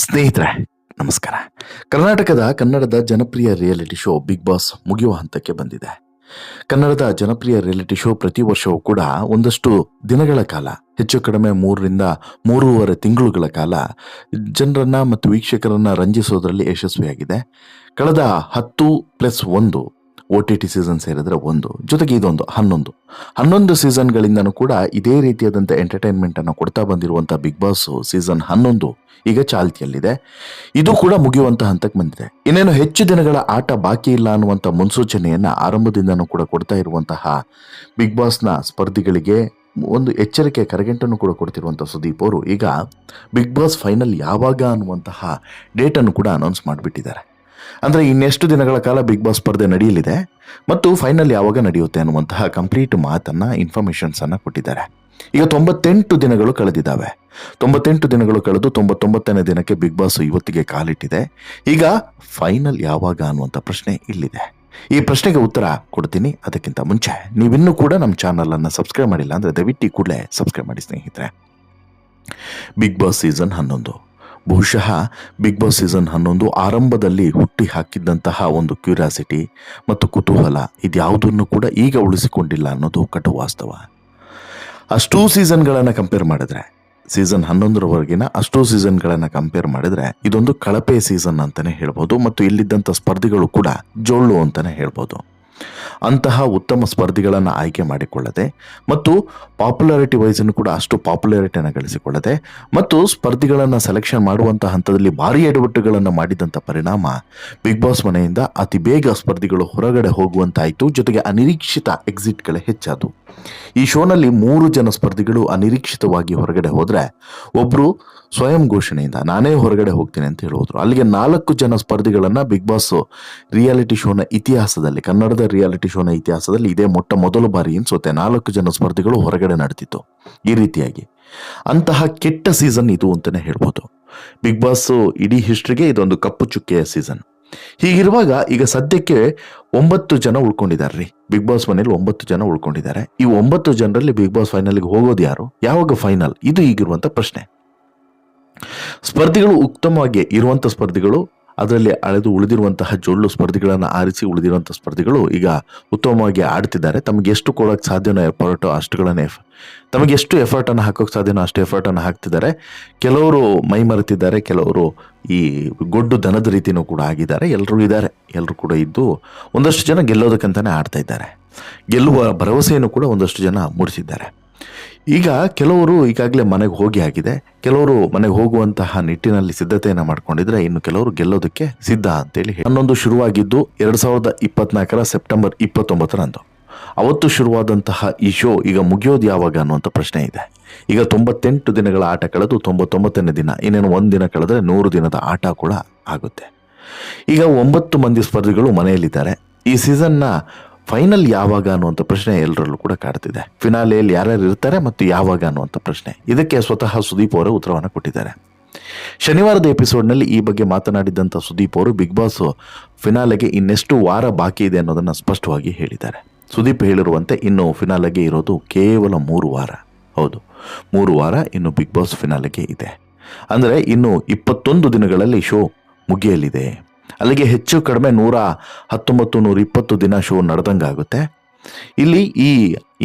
ಸ್ನೇಹಿತರೆ, ನಮಸ್ಕಾರ. ಕನ್ನಡದ ಜನಪ್ರಿಯ ರಿಯಾಲಿಟಿ ಶೋ ಬಿಗ್ ಬಾಸ್ ಮುಗಿಯುವ ಹಂತಕ್ಕೆ ಬಂದಿದೆ. ಕನ್ನಡದ ಜನಪ್ರಿಯ ರಿಯಾಲಿಟಿ ಶೋ ಪ್ರತಿ ವರ್ಷವೂ ಕೂಡ ಒಂದಷ್ಟು ದಿನಗಳ ಕಾಲ, ಹೆಚ್ಚು ಕಡಿಮೆ 3ರಿಂದ 3.5 ತಿಂಗಳುಗಳ ಕಾಲ ಜನರನ್ನ ಮತ್ತು ವೀಕ್ಷಕರನ್ನ ರಂಜಿಸೋದ್ರಲ್ಲಿ ಯಶಸ್ವಿಯಾಗಿದೆ. ಕಳೆದ 10+1 OTT ಸೀಸನ್ ಸೇರಿದ್ರೆ ಒಂದು, ಜೊತೆಗೆ ಇದೊಂದು 11 ಸೀಸನ್ಗಳಿಂದನೂ ಕೂಡ ಇದೇ ರೀತಿಯಾದಂಥ ಎಂಟರ್ಟೈನ್ಮೆಂಟ್ ಅನ್ನು ಕೊಡ್ತಾ ಬಂದಿರುವಂಥ ಬಿಗ್ ಬಾಸ್ ಸೀಸನ್ 11 ಈಗ ಚಾಲ್ತಿಯಲ್ಲಿದೆ. ಇದು ಕೂಡ ಮುಗಿಯುವಂತ ಹಂತಕ್ಕೆ ಬಂದಿದೆ. ಇನ್ನೇನು ಹೆಚ್ಚು ದಿನಗಳ ಆಟ ಬಾಕಿ ಇಲ್ಲ ಅನ್ನುವಂಥ ಮುನ್ಸೂಚನೆಯನ್ನ ಆರಂಭದಿಂದನೂ ಕೂಡ ಕೊಡ್ತಾ ಇರುವಂತಹ ಬಿಗ್ ಬಾಸ್ನ ಸ್ಪರ್ಧಿಗಳಿಗೆ ಒಂದು ಎಚ್ಚರಿಕೆ ಕರೆಗಂಟನ್ನು ಕೂಡ ಕೊಡ್ತಿರುವಂಥ ಸುದೀಪ್ ಅವರು ಈಗ ಬಿಗ್ ಬಾಸ್ ಫೈನಲ್ ಯಾವಾಗ ಅನ್ನುವಂತಹ ಡೇಟನ್ನು ಕೂಡ ಅನೌನ್ಸ್ ಮಾಡಿಬಿಟ್ಟಿದ್ದಾರೆ. ಅಂದರೆ ಇನ್ನೆಷ್ಟು ದಿನಗಳ ಕಾಲ ಬಿಗ್ ಬಾಸ್ ಸ್ಪರ್ಧೆ ನಡೆಯಲಿದೆ ಮತ್ತು ಫೈನಲ್ ಯಾವಾಗ ನಡೆಯುತ್ತೆ ಅನ್ನುವಂತಹ ಕಂಪ್ಲೀಟ್ ಮಾತನ್ನ ಇನ್ಫಾರ್ಮೇಶನ್ಸ್ ಅನ್ನ ಕೊಟ್ಟಿದ್ದಾರೆ. ಈಗ 98 ದಿನಗಳು ಕಳೆದಿದ್ದಾವೆ. 98 ದಿನಗಳು ಕಳೆದು 99ನೇ ದಿನಕ್ಕೆ ಬಿಗ್ ಬಾಸ್ ಇವತ್ತಿಗೆ ಕಾಲಿಟ್ಟಿದೆ. ಈಗ ಫೈನಲ್ ಯಾವಾಗ ಅನ್ನುವಂಥ ಪ್ರಶ್ನೆ ಇಲ್ಲಿದೆ. ಈ ಪ್ರಶ್ನೆಗೆ ಉತ್ತರ ಕೊಡ್ತೀನಿ. ಅದಕ್ಕಿಂತ ಮುಂಚೆ ನೀವಿನ್ನೂ ಕೂಡ ನಮ್ಮ ಚಾನಲ್ ಅನ್ನು ಸಬ್ಸ್ಕ್ರೈಬ್ ಮಾಡಿಲ್ಲ ಅಂದರೆ ದಯವಿಟ್ಟು ಕೂಡಲೇ ಸಬ್ಸ್ಕ್ರೈಬ್ ಮಾಡಿ ಸ್ನೇಹಿತರೆ. ಬಿಗ್ ಬಾಸ್ ಸೀಸನ್ 11 ಬಹುಶಃ ಬಿಗ್ ಬಾಸ್ ಸೀಸನ್ 11 ಆರಂಭದಲ್ಲಿ ಹುಟ್ಟಿ ಹಾಕಿದ್ದಂತಹ ಒಂದು ಕ್ಯೂರಿಯಾಸಿಟಿ ಮತ್ತು ಕುತೂಹಲ ಇದ್ಯಾವುದನ್ನು ಕೂಡ ಈಗ ಉಳಿಸಿಕೊಂಡಿಲ್ಲ ಅನ್ನೋದು ಕಟು ವಾಸ್ತವ. ಅಷ್ಟೂ ಸೀಸನ್ಗಳನ್ನು ಕಂಪೇರ್ ಮಾಡಿದ್ರೆ, ಸೀಸನ್ 11ರವರೆಗಿನ ಅಷ್ಟೂ ಸೀಸನ್ಗಳನ್ನು ಕಂಪೇರ್ ಮಾಡಿದ್ರೆ ಇದೊಂದು ಕಳಪೆ ಸೀಸನ್ ಅಂತಾನೆ ಹೇಳ್ಬೋದು. ಮತ್ತು ಇಲ್ಲಿದ್ದಂಥ ಸ್ಪರ್ಧಿಗಳು ಕೂಡ ಜೋಳು ಅಂತಾನೆ ಹೇಳ್ಬೋದು. ಅಂತಹ ಉತ್ತಮ ಸ್ಪರ್ಧಿಗಳನ್ನು ಆಯ್ಕೆ ಮಾಡಿಕೊಳ್ಳದೆ ಮತ್ತು ಪಾಪ್ಯುಲಾರಿಟಿ ವೈಸನ್ನು ಕೂಡ ಅಷ್ಟು ಪಾಪ್ಯುಲಾರಿಟಿಯನ್ನು ಗಳಿಸಿಕೊಳ್ಳದೆ ಮತ್ತು ಸ್ಪರ್ಧಿಗಳನ್ನು ಸೆಲೆಕ್ಷನ್ ಮಾಡುವಂಥ ಹಂತದಲ್ಲಿ ಭಾರಿ ಎಡವಟ್ಟುಗಳನ್ನು ಮಾಡಿದಂಥ ಪರಿಣಾಮ ಬಿಗ್ ಬಾಸ್ ಮನೆಯಿಂದ ಅತಿ ಬೇಗ ಸ್ಪರ್ಧಿಗಳು ಹೊರಗಡೆ ಹೋಗುವಂತಾಯಿತು. ಜೊತೆಗೆ ಅನಿರೀಕ್ಷಿತ ಎಕ್ಸಿಟ್ಗಳೇ ಹೆಚ್ಚಾದವು. ಈ ಶೋನಲ್ಲಿ 3 ಜನ ಸ್ಪರ್ಧಿಗಳು ಅನಿರೀಕ್ಷಿತವಾಗಿ ಹೊರಗಡೆ ಹೋದರೆ ಒಬ್ಬರು ಸ್ವಯಂ ಘೋಷಣೆಯಿಂದ ನಾನೇ ಹೊರಗಡೆ ಹೋಗ್ತೀನಿ ಅಂತ ಹೇಳೋದ್ರು. ಅಲ್ಲಿಗೆ 4 ಜನ ಸ್ಪರ್ಧಿಗಳನ್ನು ಬಿಗ್ ಬಾಸ್ ರಿಯಾಲಿಟಿ ಶೋನ ಇತಿಹಾಸದಲ್ಲಿ, ಕನ್ನಡದ ರಿಯಾಲಿಟಿ ಶೋನ ಇತಿಹಾಸದಲ್ಲಿ ಇದೇ ಮೊದಲ ಬಾರಿ ಅನ್ಸುತ್ತೆ 4 ಜನ ಸ್ಪರ್ಧಿಗಳು ಹೊರಗಡೆ ನಡೆದಿತ್ತು. ಈ ರೀತಿಯಾಗಿ ಅಂತಹ ಕೆಟ್ಟ ಸೀಸನ್ ಇದು ಅಂತಾನೆ ಹೇಳ್ಬೋದು. ಬಿಗ್ ಬಾಸ್ ಇಡೀ ಹಿಸ್ಟ್ರಿಗೆ ಇದೊಂದು ಕಪ್ಪು ಚುಕ್ಕೆಯ ಸೀಸನ್. ಹೀಗಿರುವಾಗ ಈಗ ಸದ್ಯಕ್ಕೆ 9 ಜನ ಉಳ್ಕೊಂಡಿದ್ದಾರೆ ರೀ. ಬಿಗ್ ಬಾಸ್ ಮನೇಲಿ 9 ಜನ ಉಳ್ಕೊಂಡಿದ್ದಾರೆ. ಈ 9 ಜನರಲ್ಲಿ ಬಿಗ್ ಬಾಸ್ ಫೈನಲ್ಗೆ ಹೋಗೋದು ಯಾರು, ಯಾವಾಗ ಫೈನಲ್, ಇದು ಈಗಿರುವಂತ ಪ್ರಶ್ನೆ. ಸ್ಪರ್ಧಿಗಳು ಉತ್ತಮವಾಗಿ ಇರುವಂತ ಸ್ಪರ್ಧಿಗಳು, ಅದರಲ್ಲಿ ಅಳೆದು ಉಳಿದಿರುವಂತಹ ಜೊಳ್ಳು ಸ್ಪರ್ಧಿಗಳನ್ನು ಆರಿಸಿ ಉಳಿದಿರುವಂತಹ ಸ್ಪರ್ಧಿಗಳು ಈಗ ಉತ್ತಮವಾಗಿ ಆಡ್ತಿದ್ದಾರೆ. ತಮಗೆ ಎಷ್ಟು ಕೊಡೋಕೆ ಸಾಧ್ಯನೋ ಎಫರ್ಟ್ ಅಷ್ಟುಗಳನ್ನೇ, ತಮಗೆ ಎಷ್ಟು ಎಫರ್ಟ್ ಅನ್ನು ಹಾಕೋಕೆ ಸಾಧ್ಯನೋ ಅಷ್ಟು ಎಫರ್ಟ್ ಅನ್ನು ಹಾಕ್ತಿದ್ದಾರೆ. ಕೆಲವರು ಮೈ ಮರೆತಿದ್ದಾರೆ, ಕೆಲವರು ಈ ಗೊಡ್ಡು ದನದ ರೀತಿನೂ ಕೂಡ ಆಗಿದ್ದಾರೆ. ಎಲ್ಲರೂ ಇದ್ದಾರೆ, ಎಲ್ಲರೂ ಕೂಡ ಇದ್ದು ಒಂದಷ್ಟು ಜನ ಗೆಲ್ಲೋದಕ್ಕಂತಾನೆ ಆಡ್ತಾ ಇದ್ದಾರೆ. ಗೆಲ್ಲುವ ಭರವಸೆಯನ್ನು ಕೂಡ ಒಂದಷ್ಟು ಜನ ಮೂಡಿಸಿದ್ದಾರೆ. ಈಗ ಕೆಲವರು ಈಗಾಗಲೇ ಮನೆಗೆ ಹೋಗಿ ಆಗಿದೆ, ಕೆಲವರು ಮನೆಗೆ ಹೋಗುವಂತಹ ನಿಟ್ಟಿನಲ್ಲಿ ಸಿದ್ಧತೆಯನ್ನು ಮಾಡ್ಕೊಂಡಿದ್ರೆ, ಇನ್ನು ಕೆಲವರು ಗೆಲ್ಲೋದಕ್ಕೆ ಸಿದ್ಧ ಅಂತೇಳಿ 11 ಶುರುವಾಗಿದ್ದು 2024 ಸೆಪ್ಟೆಂಬರ್ 29ರಂದು ಅವತ್ತು ಶುರುವಾದಂತಹ ಈ ಶೋ ಈಗ ಮುಗಿಯೋದು ಯಾವಾಗ ಅನ್ನುವಂಥ ಪ್ರಶ್ನೆ ಇದೆ. ಈಗ 98 ದಿನಗಳ ಆಟ ಕಳೆದು 99ನೇ ದಿನ, ಇನ್ನೇನು 1 ದಿನ ಕಳೆದ್ರೆ 100 ದಿನದ ಆಟ ಕೂಡ ಆಗುತ್ತೆ. ಈಗ 9 ಮಂದಿ ಸ್ಪರ್ಧಿಗಳು ಮನೆಯಲ್ಲಿದ್ದಾರೆ. ಈ ಸೀಸನ್ನ ಫೈನಲ್ ಯಾವಾಗ ಅನ್ನುವಂಥ ಪ್ರಶ್ನೆ ಎಲ್ಲರಲ್ಲೂ ಕೂಡ ಕಾಡ್ತಿದೆ. ಫಿನಾಲೆಯಲ್ಲಿ ಯಾರ್ಯಾರು ಇರ್ತಾರೆ ಮತ್ತು ಯಾವಾಗ ಅನ್ನುವಂಥ ಪ್ರಶ್ನೆ, ಇದಕ್ಕೆ ಸ್ವತಃ ಸುದೀಪ್ ಅವರೇ ಉತ್ತರವನ್ನು ಕೊಟ್ಟಿದ್ದಾರೆ. ಶನಿವಾರದ ಎಪಿಸೋಡ್ನಲ್ಲಿ ಈ ಬಗ್ಗೆ ಮಾತನಾಡಿದಂಥ ಸುದೀಪ್ ಅವರು ಬಿಗ್ ಬಾಸ್ ಫಿನಾಲೆಗೆ ಇನ್ನೆಷ್ಟು ವಾರ ಬಾಕಿ ಇದೆ ಅನ್ನೋದನ್ನು ಸ್ಪಷ್ಟವಾಗಿ ಹೇಳಿದ್ದಾರೆ. ಸುದೀಪ್ ಹೇಳಿರುವಂತೆ ಇನ್ನು ಫಿನಾಲೆಗೆ ಇರೋದು ಕೇವಲ 3 ವಾರ. ಹೌದು, 3 ವಾರ ಇನ್ನು ಬಿಗ್ ಬಾಸ್ ಫಿನಾಲೆಗೆ ಇದೆ. ಅಂದರೆ ಇನ್ನು 21 ದಿನಗಳಲ್ಲಿ ಶೋ ಮುಗಿಯಲಿದೆ. ಅಲ್ಲಿಗೆ ಹೆಚ್ಚು ಕಡಿಮೆ 119-120 ದಿನ ಶೋ ನಡೆದಂಗಾಗುತ್ತೆ. ಇಲ್ಲಿ ಈ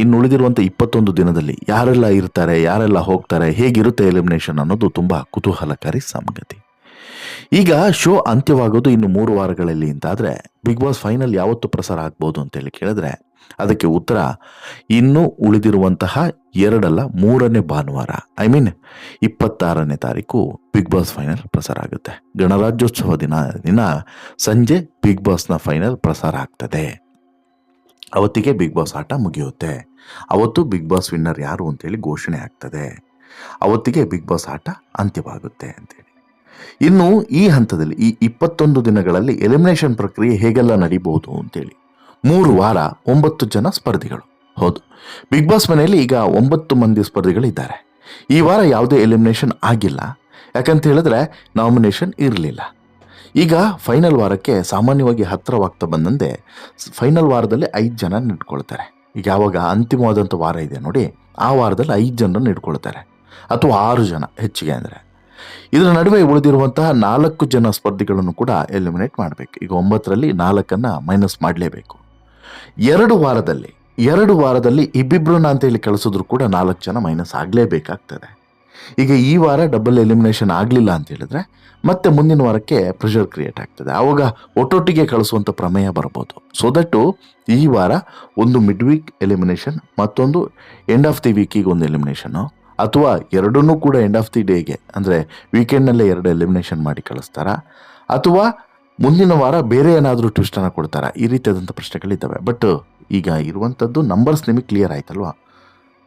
ಇನ್ನುಳಿದಿರುವಂಥ 21 ದಿನದಲ್ಲಿ ಯಾರೆಲ್ಲ ಇರ್ತಾರೆ, ಯಾರೆಲ್ಲ ಹೋಗ್ತಾರೆ, ಹೇಗಿರುತ್ತೆ ಎಲಿಮಿನೇಷನ್ ಅನ್ನೋದು ತುಂಬ ಕುತೂಹಲಕಾರಿ ಸಂಗತಿ. ಈಗ ಶೋ ಅಂತ್ಯವಾಗೋದು ಇನ್ನು 3 ವಾರಗಳಲ್ಲಿ ಅಂತಾದರೆ ಬಿಗ್ ಬಾಸ್ ಫೈನಲ್ ಯಾವತ್ತು ಪ್ರಸಾರ ಆಗ್ಬೋದು ಅಂತೇಳಿ ಕೇಳಿದ್ರೆ ಅದಕ್ಕೆ ಉತ್ತರ ಇನ್ನೂ ಉಳಿದಿರುವಂತಹ 2 ಭಾನುವಾರ, 26ನೇ ತಾರೀಕು ಬಿಗ್ ಬಾಸ್ ಫೈನಲ್ ಪ್ರಸಾರ ಆಗುತ್ತೆ. ಗಣರಾಜ್ಯೋತ್ಸವ ದಿನ ಸಂಜೆ ಬಿಗ್ ಬಾಸ್ನ ಫೈನಲ್ ಪ್ರಸಾರ ಆಗ್ತದೆ. ಅವತ್ತಿಗೆ ಬಿಗ್ ಬಾಸ್ ಆಟ ಮುಗಿಯುತ್ತೆ. ಅವತ್ತು ಬಿಗ್ ಬಾಸ್ ವಿನ್ನರ್ ಯಾರು ಅಂತೇಳಿ ಘೋಷಣೆ ಆಗ್ತದೆ. ಅವತ್ತಿಗೆ ಬಿಗ್ ಬಾಸ್ ಆಟ ಅಂತ್ಯವಾಗುತ್ತೆ ಅಂತೇಳಿ. ಇನ್ನು ಈ ಹಂತದಲ್ಲಿ ಈ 21 ದಿನಗಳಲ್ಲಿ ಎಲಿಮಿನೇಷನ್ ಪ್ರಕ್ರಿಯೆ ಹೇಗೆಲ್ಲ ನಡೀಬಹುದು ಅಂತೇಳಿ 3 ವಾರ 9 ಜನ ಸ್ಪರ್ಧಿಗಳು. ಹೌದು, ಬಿಗ್ ಬಾಸ್ ಮನೆಯಲ್ಲಿ ಈಗ 9 ಮಂದಿ ಸ್ಪರ್ಧಿಗಳಿದ್ದಾರೆ. ಈ ವಾರ ಯಾವುದೇ ಎಲಿಮಿನೇಷನ್ ಆಗಿಲ್ಲ. ಯಾಕಂತ ಹೇಳಿದ್ರೆ ನಾಮಿನೇಷನ್ ಇರಲಿಲ್ಲ. ಈಗ ಫೈನಲ್ ವಾರಕ್ಕೆ ಸಾಮಾನ್ಯವಾಗಿ ಹತ್ತಿರವಾಗ್ತಾ ಬಂದಂತೆ ಫೈನಲ್ ವಾರದಲ್ಲಿ 5 ಜನ ನಿಂತ್ಕೊಳ್ತಾರೆ. ಈಗ ಯಾವಾಗ ಅಂತಿಮವಾದಂಥ ವಾರ ಇದೆ ನೋಡಿ, ಆ ವಾರದಲ್ಲಿ 5 ಜನರನ್ನು ಇಟ್ಕೊಳ್ತಾರೆ, ಅಥವಾ 6 ಜನ ಹೆಚ್ಚಿಗೆ ಅಂದರೆ. ಇದರ ನಡುವೆ ಉಳಿದಿರುವಂತಹ 4 ಜನ ಸ್ಪರ್ಧಿಗಳನ್ನು ಕೂಡ ಎಲಿಮಿನೇಟ್ ಮಾಡಬೇಕು. ಈಗ 9ರಲ್ಲಿ 4 ಮೈನಸ್ ಮಾಡಲೇಬೇಕು. 2 ವಾರದಲ್ಲಿ ಇಬ್ಬಿಬ್ರನ್ನ ಅಂತೇಳಿ ಕಳಿಸಿದ್ರು ಕೂಡ 4 ಜನ ಮೈನಸ್ ಆಗಲೇಬೇಕಾಗ್ತದೆ. ಈಗ ಈ ವಾರ ಡಬಲ್ ಎಲಿಮಿನೇಷನ್ ಆಗಲಿಲ್ಲ ಅಂತ ಹೇಳಿದ್ರೆ ಮತ್ತೆ ಮುಂದಿನ ವಾರಕ್ಕೆ ಪ್ರೆಷರ್ ಕ್ರಿಯೇಟ್ ಆಗ್ತದೆ. ಆವಾಗ ಒಟ್ಟೊಟ್ಟಿಗೆ ಕಳಿಸುವಂಥ ಪ್ರಮೇಯ ಬರ್ಬೋದು. ಸೊ ದಟ್ಟು ಈ ವಾರ ಒಂದು ಮಿಡ್ ವೀಕ್ ಎಲಿಮಿನೇಷನ್, ಮತ್ತೊಂದು ಎಂಡ್ ಆಫ್ ದಿ ವೀಕಿಗೆ ಒಂದು ಎಲಿಮಿನೇಷನು, ಅಥವಾ ಎರಡನ್ನೂ ಕೂಡ ಎಂಡ್ ಆಫ್ ದಿ ಡೇಗೆ ಅಂದರೆ ವೀಕೆಂಡ್ನಲ್ಲೇ 2 ಎಲಿಮಿನೇಷನ್ ಮಾಡಿ ಕಳಿಸ್ತಾರಾ, ಅಥವಾ ಮುಂದಿನ ವಾರ ಬೇರೆ ಏನಾದರೂ ಟ್ವಿಸ್ಟನ್ನು ಕೊಡ್ತಾರಾ? ಈ ರೀತಿಯಾದಂಥ ಪ್ರಶ್ನೆಗಳಿದ್ದಾವೆ. ಬಟ್ ಈಗ ಇರುವಂಥದ್ದು ನಂಬರ್ಸ್ ನಿಮಗೆ ಕ್ಲಿಯರ್ ಆಯ್ತಲ್ವಾ?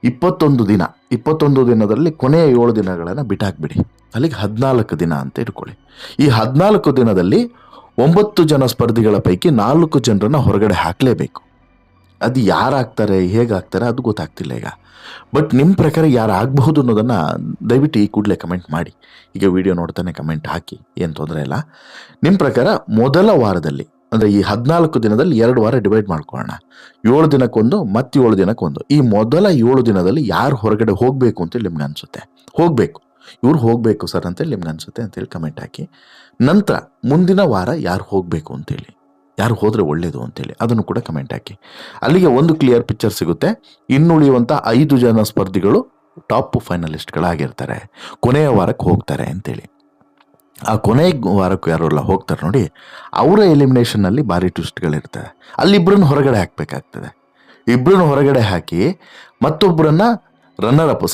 21 ದಿನದಲ್ಲಿ ಕೊನೆಯ 7 ದಿನಗಳನ್ನು ಬಿಟ್ಟಾಕ್ಬಿಡಿ. ಅಲ್ಲಿಗೆ 14 ದಿನ ಅಂತ ಇಟ್ಕೊಳ್ಳಿ. ಈ 14 ದಿನದಲ್ಲಿ 9 ಜನ ಸ್ಪರ್ಧಿಗಳ ಪೈಕಿ 4 ಜನರನ್ನ ಹೊರಗಡೆ ಹಾಕಲೇಬೇಕು. ಅದು ಯಾರಾಗ್ತಾರೆ, ಹೇಗಾಗ್ತಾರೆ ಅದು ಗೊತ್ತಾಗ್ತಿಲ್ಲ ಈಗ. ಬಟ್ ನಿಮ್ಮ ಪ್ರಕಾರ ಯಾರು ಆಗಬಹುದು ಅನ್ನೋದನ್ನು ದಯವಿಟ್ಟು ಈ ಕೂಡಲೇ ಕಮೆಂಟ್ ಮಾಡಿ. ಈಗ ವಿಡಿಯೋ ನೋಡ್ತಾನೆ ಕಮೆಂಟ್ ಹಾಕಿ, ಏನು ತೊಂದರೆ ಇಲ್ಲ. ನಿಮ್ಮ ಪ್ರಕಾರ ಮೊದಲ ವಾರದಲ್ಲಿ ಅಂದರೆ ಈ 14 ದಿನದಲ್ಲಿ 2 ವಾರ ಡಿವೈಡ್ ಮಾಡ್ಕೊಳ್ಳೋಣ. 7 ದಿನಕ್ಕೊಂದು ಮತ್ತು 7 ದಿನಕ್ಕೊಂದು. ಈ ಮೊದಲ 7 ದಿನದಲ್ಲಿ ಯಾರು ಹೊರಗಡೆ ಹೋಗಬೇಕು ಅಂತೇಳಿ ನಿಮ್ಗೆ ಅನಿಸುತ್ತೆ? ಇವ್ರು ಹೋಗಬೇಕು ಸರ್ ಅಂತೇಳಿ ನಿಮ್ಗೆ ಅನಿಸುತ್ತೆ ಅಂತೇಳಿ ಕಮೆಂಟ್ ಹಾಕಿ. ನಂತರ ಮುಂದಿನ ವಾರ ಯಾರು ಹೋಗಬೇಕು ಅಂತೇಳಿ, ಯಾರು ಹೋದರೆ ಒಳ್ಳೆಯದು ಅಂತೇಳಿ ಅದನ್ನು ಕೂಡ ಕಮೆಂಟ್ ಹಾಕಿ. ಅಲ್ಲಿಗೆ ಒಂದು ಕ್ಲಿಯರ್ ಪಿಕ್ಚರ್ ಸಿಗುತ್ತೆ. ಇನ್ನುಳಿಯುವಂಥ 5 ಜನ ಸ್ಪರ್ಧಿಗಳು ಟಾಪ್ ಫೈನಲಿಸ್ಟ್ಗಳಾಗಿರ್ತಾರೆ, ಕೊನೆಯ ವಾರಕ್ಕೆ ಹೋಗ್ತಾರೆ ಅಂತೇಳಿ. ಆ ಕೊನೆಯ ವಾರಕ್ಕೂ ಯಾರೆಲ್ಲ ಹೋಗ್ತಾರೆ ನೋಡಿ, ಅವರ ಎಲಿಮಿನೇಷನ್ನಲ್ಲಿ ಭಾರಿ ಟ್ವಿಸ್ಟ್ಗಳಿರ್ತವೆ. ಅಲ್ಲಿಬ್ಬರನ್ನು ಹೊರಗಡೆ ಹಾಕಬೇಕಾಗ್ತದೆ. ಇಬ್ಬರನ್ನು ಹೊರಗಡೆ ಹಾಕಿ ಮತ್ತೊಬ್ಬರನ್ನ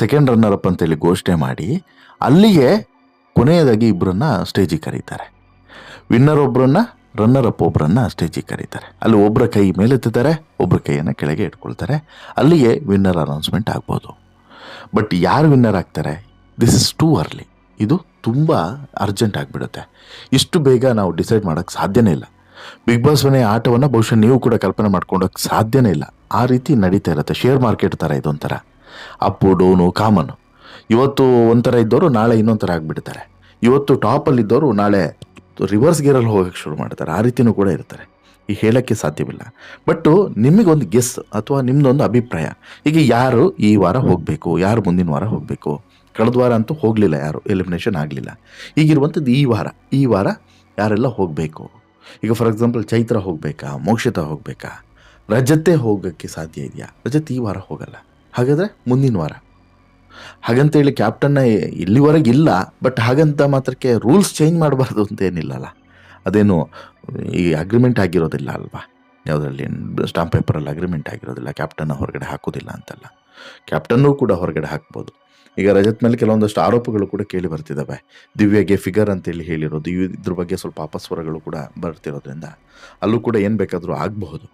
ಸೆಕೆಂಡ್ ರನ್ನರ್ ಅಪ್ ಅಂತೇಳಿ ಘೋಷಣೆ ಮಾಡಿ, ಅಲ್ಲಿಗೆ ಕೊನೆಯದಾಗಿ ಇಬ್ಬರನ್ನ ಸ್ಟೇಜಿಗೆ ಕರೀತಾರೆ. ವಿನ್ನರ್ ಒಬ್ಬರನ್ನ, ರನ್ನರ್ ಅಪ್ ಒಬ್ಬರನ್ನ ಸ್ಟೇಜಿಗೆ ಕರೀತಾರೆ. ಅಲ್ಲಿ ಒಬ್ಬರ ಕೈ ಮೇಲೆತ್ತಾರೆ, ಒಬ್ಬರ ಕೈಯನ್ನು ಕೆಳಗೆ ಇಟ್ಕೊಳ್ತಾರೆ. ಅಲ್ಲಿಗೆ ವಿನ್ನರ್ ಅನೌನ್ಸ್ಮೆಂಟ್ ಆಗ್ಬೋದು. ಬಟ್ ಯಾರು ವಿನ್ನರ್ ಆಗ್ತಾರೆ? This is too early. ಇದು ತುಂಬ ಅರ್ಜೆಂಟ್ ಆಗಿಬಿಡುತ್ತೆ. ಇಷ್ಟು ಬೇಗ ನಾವು ಡಿಸೈಡ್ ಮಾಡೋಕ್ಕೆ ಸಾಧ್ಯನೇ ಇಲ್ಲ. ಬಿಗ್ ಬಾಸ್ ಮನೆ ಆಟವನ್ನು ಬಹುಶಃ ನೀವು ಕೂಡ ಕಲ್ಪನೆ ಮಾಡ್ಕೊಂಡೋಕ್ಕೆ ಸಾಧ್ಯನೇ ಇಲ್ಲ. ಆ ರೀತಿ ನಡೀತಾ ಇರುತ್ತೆ. ಶೇರ್ ಮಾರ್ಕೆಟ್ ಥರ ಇದೊಂಥರ ಅಪ್ಪು ಡೌನು ಕಾಮನ್. ಇವತ್ತು ಒಂಥರ ಇದ್ದವರು ನಾಳೆ ಇನ್ನೊಂದು ಥರ ಆಗಿಬಿಡ್ತಾರೆ. ಇವತ್ತು ಟಾಪಲ್ಲಿದ್ದವರು ನಾಳೆ ರಿವರ್ಸ್ ಗೇರಲ್ಲಿ ಹೋಗೋಕ್ಕೆ ಶುರು ಮಾಡ್ತಾರೆ. ಆ ರೀತಿಯೂ ಕೂಡ ಇರ್ತಾರೆ. ಈಗ ಹೇಳೋಕ್ಕೆ ಸಾಧ್ಯವಿಲ್ಲ. ಬಟ್ಟು ನಿಮಗೊಂದು ಗೆಸ್ ಅಥವಾ ನಿಮ್ಮದೊಂದು ಅಭಿಪ್ರಾಯ. ಈಗ ಯಾರು ಈ ವಾರ ಹೋಗಬೇಕು, ಯಾರು ಮುಂದಿನ ವಾರ ಹೋಗಬೇಕು? ಕಳೆದ ವಾರ ಅಂತೂ ಹೋಗಲಿಲ್ಲ, ಯಾರು ಎಲಿಮಿನೇಷನ್ ಆಗಲಿಲ್ಲ. ಈಗಿರುವಂಥದ್ದು ಈ ವಾರ ಯಾರೆಲ್ಲ ಹೋಗಬೇಕು? ಈಗ ಫಾರ್ ಎಕ್ಸಾಂಪಲ್ ಚೈತ್ರ ಹೋಗಬೇಕಾ, ಮೋಕ್ಷಿತಾ ಹೋಗಬೇಕಾ, ರಜತೆ ಹೋಗೋಕ್ಕೆ ಸಾಧ್ಯ ಇದೆಯಾ? ರಜತ್ ಈ ವಾರ ಹೋಗಲ್ಲ. ಹಾಗಾದರೆ ಮುಂದಿನ ವಾರ. ಹಾಗಂತೇಳಿ ಕ್ಯಾಪ್ಟನ್ನ ಇಲ್ಲಿವರೆಗೆ ಇಲ್ಲ. ಬಟ್ ಹಾಗಂತ ಮಾತ್ರಕ್ಕೆ ರೂಲ್ಸ್ ಚೇಂಜ್ ಮಾಡಬಾರ್ದು ಅಂತ ಏನಿಲ್ಲಲ್ಲ. ಅದೇನು ಈ ಅಗ್ರಿಮೆಂಟ್ ಆಗಿರೋದಿಲ್ಲ ಅಲ್ವಾ? ಯಾವುದರಲ್ಲಿ ಸ್ಟಾಂಪ್ ಪೇಪರಲ್ಲಿ ಅಗ್ರಿಮೆಂಟ್ ಆಗಿರೋದಿಲ್ಲ. ಕ್ಯಾಪ್ಟನ್ನ ಹೊರಗಡೆ ಹಾಕೋದಿಲ್ಲ ಅಂತಲ್ಲ, ಕ್ಯಾಪ್ಟನ್ನೂ ಕೂಡ ಹೊರಗಡೆ ಹಾಕ್ಬೋದು. ಈಗ ರಜತ್ ಮೇಲೆ ಕೆಲವೊಂದಷ್ಟು ಆರೋಪಗಳು ಕೂಡ ಕೇಳಿ ಬರ್ತಿದ್ದಾವೆ. ದಿವ್ಯಾಗೆ ಫಿಗರ್ ಅಂತೇಳಿ ಹೇಳಿರೋದು, ಇದ್ರ ಬಗ್ಗೆ ಸ್ವಲ್ಪ ಅಪಸ್ವರಗಳು ಕೂಡ ಬರ್ತಿರೋದ್ರಿಂದ ಅಲ್ಲೂ ಕೂಡ ಏನು ಬೇಕಾದರೂ ಆಗಬಹುದು.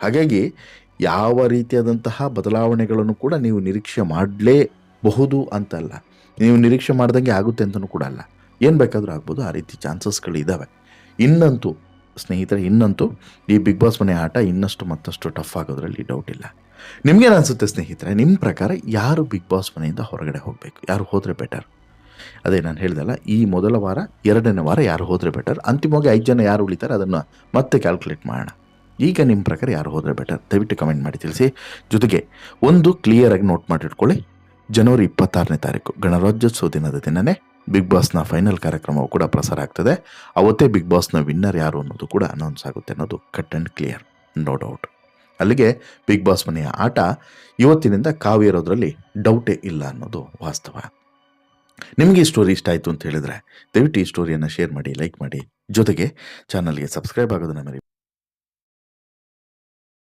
ಹಾಗಾಗಿ ಯಾವ ರೀತಿಯಾದಂತಹ ಬದಲಾವಣೆಗಳನ್ನು ಕೂಡ ನೀವು ನಿರೀಕ್ಷೆ ಮಾಡಲೇಬಹುದು ಅಂತಲ್ಲ, ನೀವು ನಿರೀಕ್ಷೆ ಮಾಡ್ದಂಗೆ ಆಗುತ್ತೆ ಅಂತಲೂ ಕೂಡ ಅಲ್ಲ. ಏನು ಬೇಕಾದರೂ ಆಗ್ಬೋದು. ಆ ರೀತಿ ಚಾನ್ಸಸ್ಗಳು ಇದ್ದಾವೆ. ಇನ್ನಂತೂ ಸ್ನೇಹಿತರೆ, ಈ ಬಿಗ್ ಬಾಸ್ ಮನೆ ಆಟ ಇನ್ನಷ್ಟು ಮತ್ತಷ್ಟು ಟಫ್ ಆಗೋದ್ರಲ್ಲಿ ಡೌಟ್ ಇಲ್ಲ. ನಿಮ್ಗೇನು ಅನಿಸುತ್ತೆ ಸ್ನೇಹಿತರೆ? ನಿಮ್ಮ ಪ್ರಕಾರ ಯಾರು ಬಿಗ್ ಬಾಸ್ ಮನೆಯಿಂದ ಹೊರಗಡೆ ಹೋಗಬೇಕು, ಯಾರು ಹೋದರೆ ಬೆಟರ್? ಅದೇ ನಾನು ಹೇಳ್ದಲ್ಲ, ಈ ಮೊದಲ ವಾರ 2ನೇ ವಾರ ಯಾರು ಹೋದರೆ ಬೆಟರ್. ಅಂತಿಮವಾಗಿ 5 ಜನ ಯಾರು ಉಳಿತಾರೆ ಅದನ್ನು ಮತ್ತೆ ಕ್ಯಾಲ್ಕುಲೇಟ್ ಮಾಡೋಣ. ಈಗ ನಿಮ್ಮ ಪ್ರಕಾರ ಯಾರು ಹೋದರೆ ಬೆಟರ್? ದಯವಿಟ್ಟು ಕಮೆಂಟ್ ಮಾಡಿ ತಿಳಿಸಿ. ಜೊತೆಗೆ ಒಂದು ಕ್ಲಿಯರಾಗಿ ನೋಟ್ ಮಾಡಿಟ್ಕೊಳ್ಳಿ, ಜನವರಿ 26ನೇ ತಾರೀಕು ಗಣರಾಜ್ಯೋತ್ಸವ ದಿನದ ದಿನವೇ ಬಿಗ್ ಬಾಸ್ನ ಫೈನಲ್ ಕಾರ್ಯಕ್ರಮವು ಕೂಡ ಪ್ರಸಾರ ಆಗ್ತದೆ. ಅವತ್ತೇ ಬಿಗ್ ಬಾಸ್ನ ವಿನ್ನರ್ ಯಾರು ಅನ್ನೋದು ಕೂಡ ಅನೌನ್ಸ್ ಆಗುತ್ತೆ ಅನ್ನೋದು cut and clear, no doubt. ಅಲ್ಲಿಗೆ ಬಿಗ್ ಬಾಸ್ ಮನೆಯ ಆಟ ಇವತ್ತಿನಿಂದ ಕಾವೇರೋದ್ರಲ್ಲಿ ಡೌಟೇ ಇಲ್ಲ ಅನ್ನೋದು ವಾಸ್ತವ. ನಿಮಗೆ ಈ ಸ್ಟೋರಿ ಇಷ್ಟ ಆಯಿತು ಅಂತ ಹೇಳಿದರೆ ದಯವಿಟ್ಟು ಈ ಸ್ಟೋರಿಯನ್ನು ಶೇರ್ ಮಾಡಿ, ಲೈಕ್ ಮಾಡಿ, ಜೊತೆಗೆ ಚಾನಲ್ಗೆ ಸಬ್ಸ್ಕ್ರೈಬ್ ಆಗೋದನ್ನು ಮರಿ